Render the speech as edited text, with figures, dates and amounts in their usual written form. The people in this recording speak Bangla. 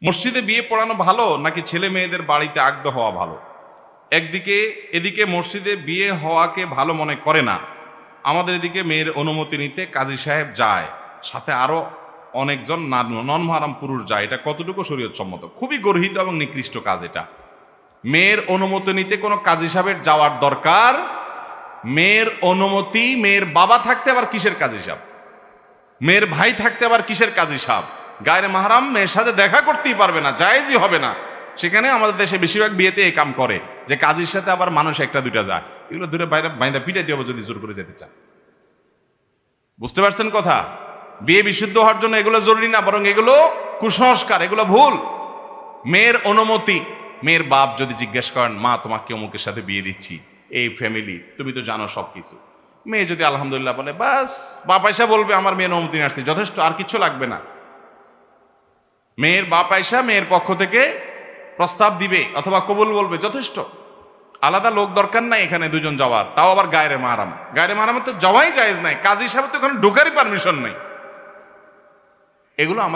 মসজিদে বিয়ে পড়ানো ভালো নাকি ছেলে মেয়েদের বাড়িতে আগ্ধ হওয়া ভালো? এদিকে মসজিদে বিয়ে হওয়াকে ভালো মনে করে না, আমাদের এদিকে মেয়ের অনুমতি নিতে কাজী সাহেব যায়, সাথে আরো অনেকজন নন মাহরাম পুরুষ যায়। এটা কতটুকু শরীয়ত সম্মত? খুবই গর্হিত এবং নিকৃষ্ট কাজ এটা। মেয়ের অনুমতি নিতে কোনো কাজী সাহেবের যাওয়ার দরকার? মেয়ের অনুমতি, মেয়ের বাবা থাকতে আবার কিসের কাজী সাহেব? মেয়ের ভাই থাকতে আবার কিসের কাজী সাহেব? গায়ের মাহরাম মেয়ের সাথে দেখা করতেই পারবে না, জায়েজই হবে না। সেখানে আমাদের দেশে বেশিরভাগ বিয়েতে এই কাম করে যে কাজীর সাথে আবার মানুষ একটা দুইটা যায়, এগুলো দূরে বাইরে বাইন্দা পিটাই দিয়ে যদি জোর করে যেতে চায়। বুঝতে পারছেন কথা? বিয়ে বিশুদ্ধ হওয়ার জন্য এগুলো জরুরি না, বরং এগুলো কুসংস্কার, এগুলো ভুল। মেয়ের অনুমতি, মেয়ের বাপ যদি জিজ্ঞেস করেন, মা তোমাকে অমুকের সাথে বিয়ে দিচ্ছি, এই ফ্যামিলি, তুমি তো জানো সবকিছু, মেয়ে যদি আলহামদুলিল্লাহ বলে, বাস বাপ আয়সা বলবে আমার মেয়ের অনুমতি আসছে, যথেষ্ট, আর কিছু লাগবে না। মেয়ের বাপ আয়সা মেয়ের পক্ষ থেকে প্রস্তাব দিবে অথবা কবুল বলবে, যথেষ্ট। আলাদা লোক দরকার নাই এখানে দুজন যাওয়ার, তাও আবার গায়ের মাহরাম। গায়ের মাহরামে তো যাওয়াই জায়েজ নাই, কাজী সাহেব তো এখানে ঢোকারই পারমিশন নেই। এগুলো আমাদের